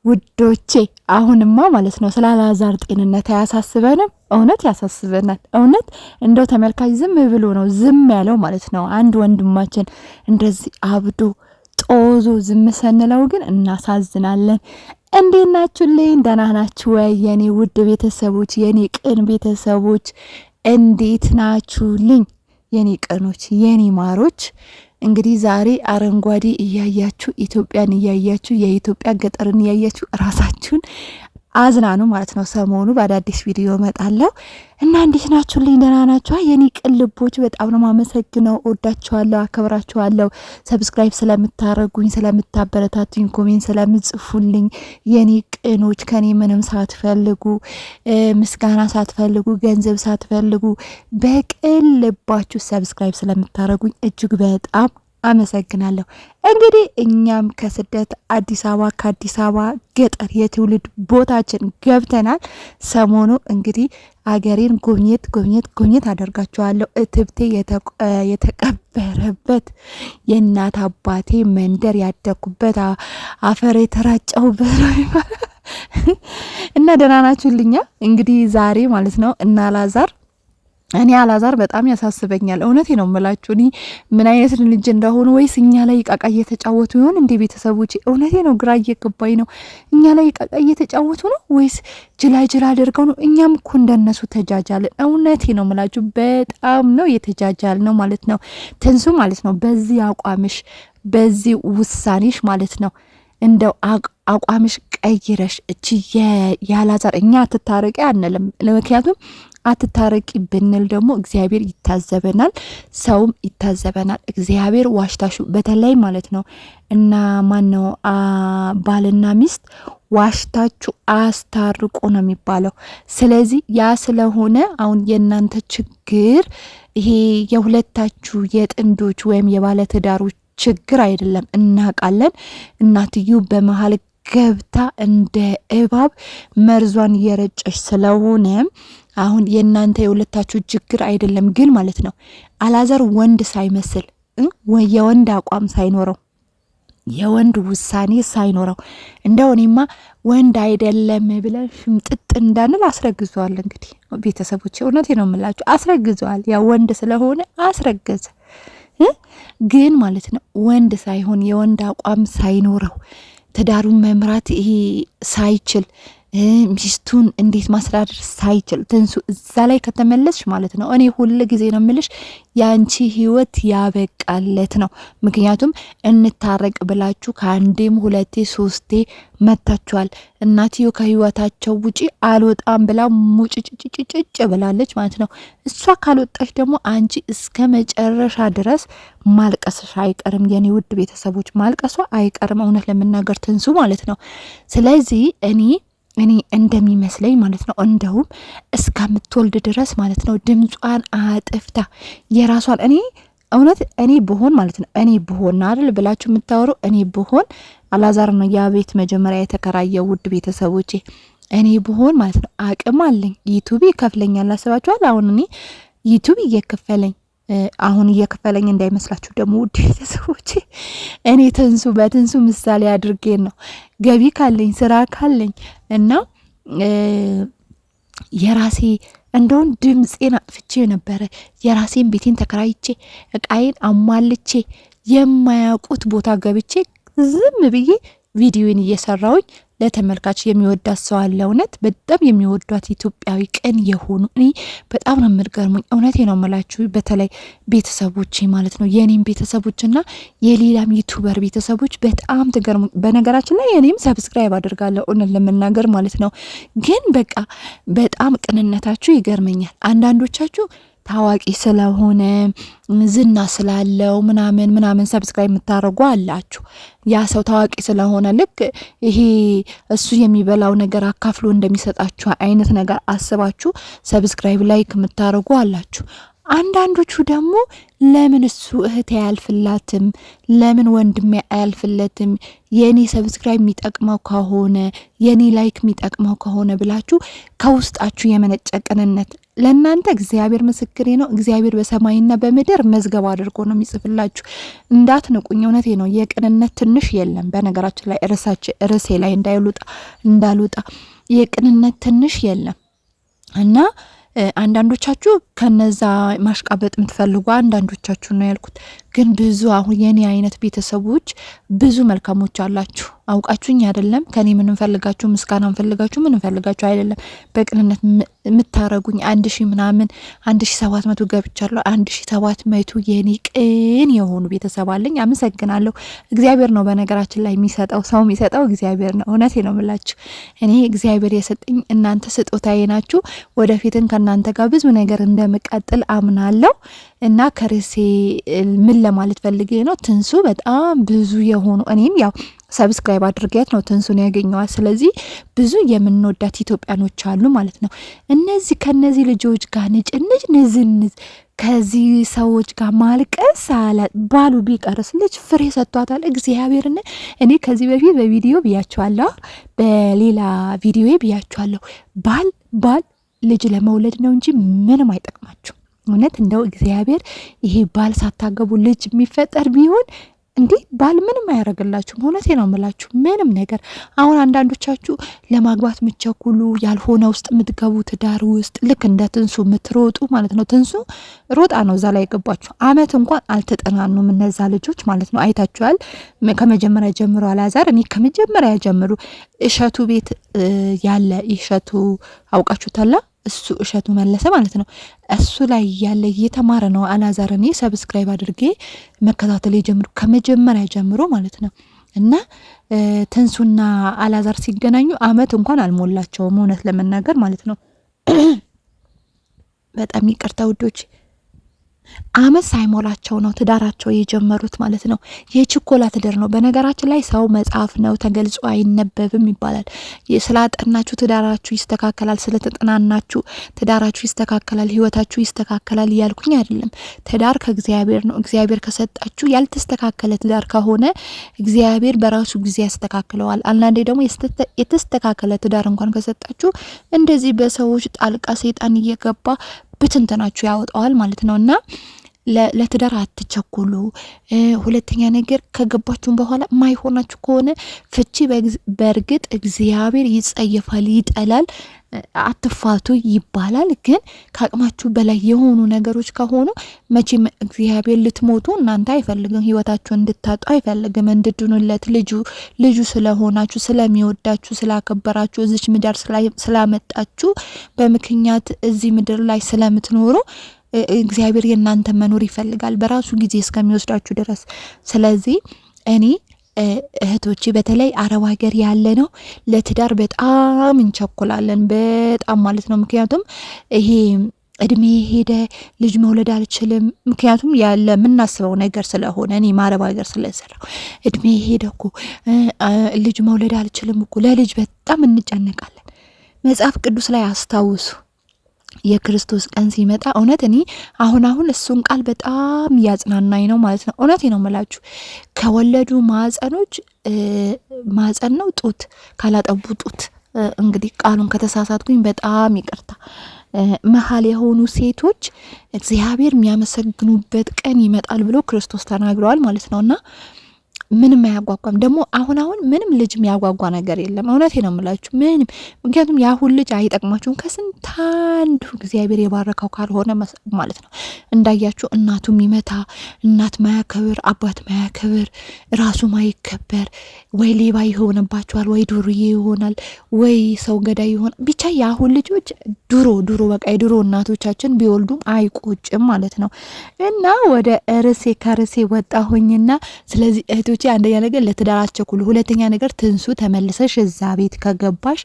ውዶቼ አሁንማ ማለት ነው ስለ አላዛር ጤንነት አያሳስበንም? እውነት ያሳስበናል። እውነት እንደው ተመልካች ዝም ብሎ ነው ዝም ያለው ማለት ነው። አንድ ወንድማችን እንደዚህ አብዶ ጦዞ ዝም ሰንለው ግን እናሳዝናለን። እንዴት ናችሁልኝ? ደህና ናችሁ ወይ የኔ ውድ ቤተሰቦች፣ የኔ ቅን ቤተሰቦች እንዴት ናችሁልኝ? የኔ ቅኖች፣ የኔ ማሮች እንግዲህ ዛሬ አረንጓዴ እያያችሁ ኢትዮጵያን እያያችሁ የኢትዮጵያ ገጠርን እያያችሁ ራሳችሁን አዝናኑ ማለት ነው። ሰሞኑ በአዳዲስ ቪዲዮ እመጣለሁ እና እንዴት ናችሁልኝ? ደህና ናችሁ? የኔ ቅልቦች በጣም ነው ማመሰግነው። ወዳችኋለሁ፣ አከብራችኋለሁ። ሰብስክራይብ ስለምታረጉኝ፣ ስለምታበረታቱኝ፣ ኮሜንት ስለምጽፉልኝ የኔ ቅኖች ከኔ ምንም ሳትፈልጉ ምስጋና ሳትፈልጉ ገንዘብ ሳትፈልጉ በቅን ልባችሁ ሰብስክራይብ ስለምታረጉኝ እጅግ በጣም አመሰግናለሁ። እንግዲህ እኛም ከስደት አዲስ አበባ ከአዲስ አበባ ገጠር የትውልድ ቦታችን ገብተናል። ሰሞኑ እንግዲህ አገሬን ጎብኘት አደርጋችኋለሁ። እትብቴ የተቀበረበት የእናት አባቴ መንደር ያደኩበት አፈር የተራጨሁበት ነው እና ደህና ናችሁልኛ? እንግዲህ ዛሬ ማለት ነው እና እኔ አላዛር በጣም ያሳስበኛል። እውነቴ ነው የምላችሁ። እኔ ምን አይነት ልጅ እንደሆኑ ወይስ እኛ ላይ ቃቃ እየተጫወቱ ይሆን እንዴ? ቤተሰቦቼ እውነቴ ነው ግራ እየገባኝ ነው። እኛ ላይ ቃቃ እየተጫወቱ ነው ወይስ ጅላ አድርገው ነው? እኛም እኮ እንደነሱ ተጃጃልን። እውነቴ ነው የምላችሁ በጣም ነው የተጃጃል ነው ማለት ነው። ትንሱ ማለት ነው በዚህ አቋምሽ በዚህ ውሳኔሽ ማለት ነው እንደው አቋምሽ ቀይረሽ እቺ ያላዛር እኛ አትታረቂ አንልም። ምክንያቱም አትታረቂ ብንል ደግሞ እግዚአብሔር ይታዘበናል፣ ሰውም ይታዘበናል። እግዚአብሔር ዋሽታሹ በተለይ ማለት ነው እና ማነው ባልና ሚስት ዋሽታችሁ አስታርቁ ነው የሚባለው። ስለዚህ ያ ስለሆነ አሁን የእናንተ ችግር ይሄ የሁለታችሁ የጥንዶች ወይም የባለትዳሮች ችግር አይደለም፣ እናውቃለን። እናትዩ በመሀል ገብታ እንደ እባብ መርዟን እየረጨች ስለሆነ አሁን የእናንተ የሁለታችሁ ችግር አይደለም። ግን ማለት ነው አላዛር ወንድ ሳይመስል የወንድ አቋም ሳይኖረው የወንድ ውሳኔ ሳይኖረው እንደው እኔማ ወንድ አይደለም ብለን ሽምጥጥ እንዳንል አስረግዘዋል። እንግዲህ ቤተሰቦች እውነቴ ነው የምላችሁ አስረግዘዋል። ያ ወንድ ስለሆነ አስረገዘ። ግን ማለት ነው ወንድ ሳይሆን የወንድ አቋም ሳይኖረው ትዳሩን መምራት ይሄ ሳይችል ሚስቱን እንዴት ማስተዳደር ሳይችል ትንሱ እዛ ላይ ከተመለስሽ ማለት ነው እኔ ሁሉ ጊዜ ነው የምልሽ ያንቺ ህይወት ያበቃለት ነው። ምክንያቱም እንታረቅ ብላችሁ ከአንዴም ሁለቴ ሶስቴ መታችኋል። እናትዮ ከህይወታቸው ውጪ አልወጣም ብላ ሙጭጭጭጭጭ ብላለች ማለት ነው። እሷ ካልወጣች ደግሞ አንቺ እስከ መጨረሻ ድረስ ማልቀስሽ አይቀርም። የኔ ውድ ቤተሰቦች ማልቀሷ አይቀርም፣ እውነት ለመናገር ትንሱ ማለት ነው። ስለዚህ እኔ እንደሚመስለኝ ማለት ነው እንደውም እስከምትወልድ ድረስ ማለት ነው ድምጿን አጥፍታ የራሷን እኔ ብሆን ማለት ነው እኔ ብሆን አይደል ብላችሁ የምታወሩ እኔ ብሆን አላዛር ነው ያ ቤት መጀመሪያ የተከራየው። ውድ ቤተሰቦቼ እኔ ብሆን ማለት ነው አቅም አለኝ፣ ዩቲዩብ ይከፍለኛል። አስባችኋል? አሁን እኔ ዩቲዩብ እየከፈለኝ እንዳይመስላችሁ ደግሞ ውድ ቤተሰቦቼ እኔ በትንሱ ምሳሌ አድርጌ ነው ገቢ ካለኝ ስራ ካለኝ እና የራሴ እንደውን ድምፄን አጥፍቼ ነበረ የራሴን ቤቴን ተከራይቼ እቃዬን አሟልቼ የማያውቁት ቦታ ገብቼ ዝም ብዬ ቪዲዮን እየሰራውኝ ለተመልካች የሚወዳት ሰው አለ። እውነት በጣም የሚወዷት ኢትዮጵያዊ ቀን የሆኑ እኔ በጣም ነው የምትገርሙኝ። እውነቴ ነው የምላችሁ በተለይ ቤተሰቦቼ ማለት ነው የኔም ቤተሰቦችና የሌላም ዩቲዩበር ቤተሰቦች በጣም ትገርሙኝ። በነገራችን ላይ የኔም ሰብስክራይብ አድርጋለሁ እውነት ለመናገር ማለት ነው። ግን በቃ በጣም ቅንነታችሁ ይገርመኛል። አንዳንዶቻችሁ ታዋቂ ስለሆነ ዝና ስላለው ምናምን ሰብስክራይብ የምታደርጉ አላችሁ። ያ ሰው ታዋቂ ስለሆነ ልክ ይሄ እሱ የሚበላው ነገር አካፍሎ እንደሚሰጣችሁ አይነት ነገር አስባችሁ ሰብስክራይብ ላይክ የምታደርጉ አላችሁ። አንዳንዶቹ ደግሞ ለምን እሱ እህቴ አያልፍላትም፣ ለምን ወንድሜ አያልፍለትም፣ የኔ ሰብስክራይብ የሚጠቅመው ከሆነ የኔ ላይክ የሚጠቅመው ከሆነ ብላችሁ ከውስጣችሁ የመነጨ ቅንነት ለእናንተ እግዚአብሔር ምስክሬ ነው። እግዚአብሔር በሰማይና በምድር መዝገብ አድርጎ ነው የሚጽፍላችሁ። እንዳትንቁኝ፣ እውነቴ ነው። የቅንነት ትንሽ የለም። በነገራችን ላይ ርዕሴ ላይ እንዳልወጣ የቅንነት ትንሽ የለም እና አንዳንዶቻችሁ ከነዛ ማሽቃበጥ የምትፈልጉ አንዳንዶቻችሁ ነው ያልኩት። ግን ብዙ አሁን የኔ አይነት ቤተሰቦች ብዙ መልካሞች አላችሁ። አውቃችሁኝ አይደለም። ከኔ ምንም ፈልጋችሁ ምስጋና ፈልጋችሁ ምንም ፈልጋችሁ አይደለም። በቅንነት የምታረጉኝ 1000 ምናምን 1700 ገብቻለሁ። 1700 የኔ ቅን የሆኑ ቤተሰብ አለኝ። አመሰግናለሁ። እግዚአብሔር ነው በነገራችን ላይ የሚሰጠው፣ ሰው የሚሰጠው እግዚአብሔር ነው። እውነቴ ነው የምላችሁ። እኔ እግዚአብሔር የሰጠኝ እናንተ ስጦታዬ ናችሁ። ወደፊትን ከእናንተ ጋር ብዙ ነገር እንደምቀጥል አምናለሁ እና ከርሴ ምን ለማለት ፈልጌ ነው፣ ትንሱ በጣም ብዙ የሆኑ እኔም ያው ሰብስክራይብ አድርጌያት ነው ትንሱን ያገኘዋል። ስለዚህ ብዙ የምንወዳት ኢትዮጵያኖች አሉ ማለት ነው። እነዚህ ከነዚህ ልጆች ጋር ንዝንዝ ከዚህ ሰዎች ጋር ማልቀስ ባሉ ቢቀርስ ልጅ ፍሬ ሰጥቷታል እግዚአብሔርን። እኔ ከዚህ በፊት በቪዲዮ ብያቸዋለሁ፣ በሌላ ቪዲዮ ብያቸዋለሁ። ባል ልጅ ለመውለድ ነው እንጂ ምንም አይጠቅማችሁ። እውነት እንደው እግዚአብሔር ይሄ ባል ሳታገቡ ልጅ የሚፈጠር ቢሆን እንዴ ባል ምንም አያደርግላችሁም። እውነቴ ነው የምላችሁ ምንም ነገር። አሁን አንዳንዶቻችሁ ለማግባት የምትቸኩሉ ያልሆነ ውስጥ የምትገቡ ትዳር ውስጥ ልክ እንደ ትንሱ የምትሮጡ ማለት ነው። ትንሱ ሮጣ ነው እዛ ላይ የገባችሁ። አመት እንኳን አልተጠናኑም እነዛ ልጆች ማለት ነው። አይታችኋል ከመጀመሪያ ጀምሮ አላዛር። እኔ ከመጀመሪያ ጀምሮ እሸቱ ቤት ያለ እሸቱ አውቃችሁታላ፣ እሱ እሸቱ መለሰ ማለት ነው። እሱ ላይ ያለ እየተማረ ነው አላዛር። እኔ ሰብስክራይብ አድርጌ መከታተል የጀምሩ ከመጀመሪያ ጀምሮ ማለት ነው። እና ትንሱና አላዛር ሲገናኙ አመት እንኳን አልሞላቸውም እውነት ለመናገር ማለት ነው። በጣም ይቅርታ ውዶች፣ አመት ሳይሞላቸው ነው ትዳራቸው የጀመሩት ማለት ነው። የችኮላ ትዳር ነው። በነገራችን ላይ ሰው መጽሐፍ ነው ተገልጾ አይነበብም ይባላል። ስላጠናችሁ ትዳራችሁ ይስተካከላል፣ ስለተጠናናችሁ ትዳራችሁ ይስተካከላል፣ ህይወታችሁ ይስተካከላል እያልኩኝ አይደለም። ትዳር ከእግዚአብሔር ነው። እግዚአብሔር ከሰጣችሁ ያልተስተካከለ ትዳር ከሆነ እግዚአብሔር በራሱ ጊዜ ያስተካክለዋል። አንዳንዴ ደግሞ የተስተካከለ ትዳር እንኳን ከሰጣችሁ እንደዚህ በሰዎች ጣልቃ ሰይጣን እየገባ ብትንተናችሁ ያወጣዋል ማለት ነው። እና ለትዳር አትቸኩሉ። ሁለተኛ ነገር ከገባችሁም በኋላ ማይሆናችሁ ከሆነ ፍቺ በእርግጥ እግዚአብሔር ይጸየፋል፣ ይጠላል። አትፋቱ ይባላል። ግን ከአቅማችሁ በላይ የሆኑ ነገሮች ከሆኑ መቼም እግዚአብሔር ልትሞቱ እናንተ አይፈልግም፣ ህይወታችሁ እንድታጡ አይፈልግም። እንድድኑለት ልጁ ስለሆናችሁ፣ ስለሚወዳችሁ፣ ስላከበራችሁ፣ እዚች ምድር ስላመጣችሁ፣ በምክንያት እዚህ ምድር ላይ ስለምትኖሩ እግዚአብሔር የእናንተ መኖር ይፈልጋል በራሱ ጊዜ እስከሚወስዳችሁ ድረስ። ስለዚህ እኔ እህቶቼ በተለይ አረብ ሀገር ያለ ነው ለትዳር በጣም እንቸኩላለን፣ በጣም ማለት ነው። ምክንያቱም ይሄ እድሜ ሄደ ልጅ መውለድ አልችልም፣ ምክንያቱም ያለ የምናስበው ነገር ስለሆነ እኔ አረብ ሀገር ስለሰራው እድሜ ሄደ እኮ ልጅ መውለድ አልችልም እኮ ለልጅ በጣም እንጨነቃለን። መጽሐፍ ቅዱስ ላይ አስታውሱ የክርስቶስ ቀን ሲመጣ እውነት እኔ አሁን እሱን ቃል በጣም እያጽናናኝ ነው ማለት ነው። እውነቴ ነው የምላችሁ ከወለዱ ማህፀን ነው ጡት ካላጠቡ ጡት፣ እንግዲህ ቃሉን ከተሳሳትኩኝ በጣም ይቅርታ። መሀል የሆኑ ሴቶች እግዚአብሔር የሚያመሰግኑበት ቀን ይመጣል ብሎ ክርስቶስ ተናግረዋል ማለት ነውና ምንም አያጓጓም። ደግሞ አሁን ምንም ልጅ የሚያጓጓ ነገር የለም። እውነቴ ነው የምላችሁ ምንም። ምክንያቱም ያሁን ልጅ አይጠቅማችሁም። ከስንት አንዱ እግዚአብሔር የባረከው ካልሆነ ማለት ነው። እንዳያችሁ እናቱ የሚመታ እናት ማያከብር፣ አባት ማያከብር፣ ራሱ ማይከበር፣ ወይ ሌባ ይሆንባችኋል፣ ወይ ዱርዬ ይሆናል፣ ወይ ሰው ገዳይ ይሆናል። ብቻ ያሁን ልጆች ድሮ በቃ የድሮ እናቶቻችን ቢወልዱም አይቆጭም ማለት ነው። እና ወደ ከርሴ ወጣሁኝና ስለዚህ እህቶች አንደኛ ነገር ለትዳራቸው ኩሉ፣ ሁለተኛ ነገር ትንሱ ተመልሰሽ እዛ ቤት ከገባሽ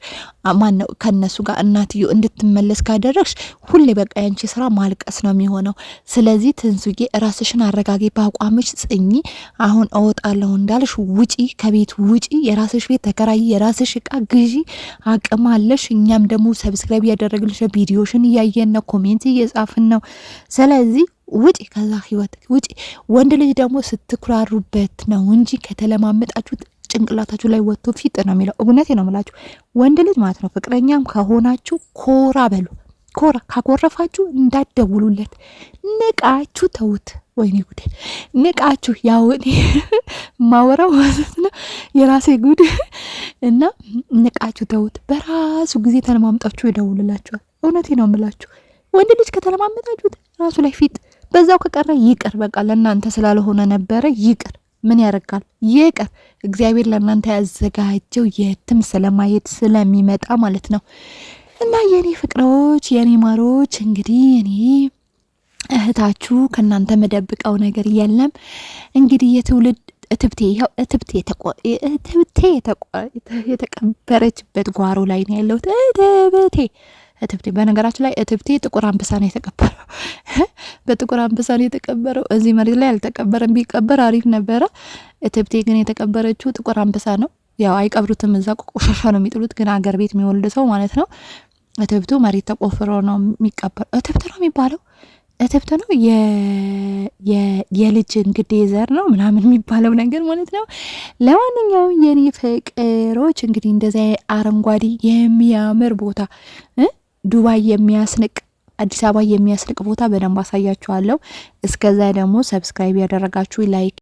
ማነው ከነሱ ጋር እናትዮ እንድትመለስ ካደረግሽ ሁሌ በቃ ያንቺ ስራ ማልቀስ ነው የሚሆነው። ስለዚህ ትንሱዬ ራስሽን አረጋጊ፣ በአቋምሽ ጽኚ። አሁን እወጣለሁ እንዳልሽ ውጪ፣ ከቤት ውጪ፣ የራስሽ ቤት ተከራይ፣ የራስሽ እቃ ግዢ፣ አቅም አለሽ። እኛም ደግሞ ሰብስክራይብ እያደረግልሽ ቪዲዮሽን እያየን ነው፣ ኮሜንት እየጻፍን ነው። ስለዚህ ውጪ፣ ከዛ ህይወት ውጪ። ወንድ ልጅ ደግሞ ስትኩራሩበት ነው እንጂ ከተለማመጣችሁት ጭንቅላታችሁ ላይ ወጥቶ ፊጥ ነው የሚለው። እውነቴ ነው የምላችሁ። ወንድ ልጅ ማለት ነው ፍቅረኛም ከሆናችሁ ኮራ በሉ። ኮራ ካኮረፋችሁ እንዳትደውሉለት፣ ንቃችሁ ተውት። ወይኔ ጉዴ፣ ንቃችሁ። ያው እኔ ማወራው ማለት ነው የራሴ ጉድ እና ንቃችሁ ተውት። በራሱ ጊዜ ተለማምጣችሁ ይደውልላችኋል። እውነቴ ነው የምላችሁ። ወንድ ልጅ ከተለማመጣችሁት ራሱ ላይ ፊጥ፣ በዛው ከቀረ ይቅር። በቃ ለእናንተ ስላልሆነ ነበረ ይቅር። ምን ያደርጋል ይቅር። እግዚአብሔር ለእናንተ ያዘጋጀው የትም ስለማየት ስለሚመጣ ማለት ነው። እና የኔ ፍቅሮች፣ የኔ ማሮች፣ እንግዲህ እኔ እህታችሁ ከእናንተ መደብቀው ነገር የለም። እንግዲህ የትውልድ እትብቴ ይኸው እትብቴ የተቀበረችበት ጓሮ ላይ ነው ያለሁት። እትብቴ በነገራችን ላይ እትብቴ ጥቁር አንበሳ ነው የተቀበረው። በጥቁር አንበሳ ነው የተቀበረው። እዚህ መሬት ላይ አልተቀበረም። ቢቀበር አሪፍ ነበረ። እትብቴ ግን የተቀበረችው ጥቁር አንበሳ ነው። ያው አይቀብሩትም፣ እዛ ቆሻሻ ነው የሚጥሉት። ግን አገር ቤት የሚወልድ ሰው ማለት ነው እትብቱ መሬት ተቆፍሮ ነው የሚቀበረው። እትብት ነው የሚባለው፣ እትብት ነው የልጅ እንግዲህ ዘር ነው ምናምን የሚባለው ነገር ማለት ነው። ለማንኛውም የኔ ፍቅሮች እንግዲህ እንደዚያ አረንጓዴ የሚያምር ቦታ ዱባይ የሚያስንቅ አዲስ አበባ የሚያስንቅ ቦታ በደንብ አሳያችኋለሁ። እስከዛ ደግሞ ሰብስክራይብ ያደረጋችሁ ላይክ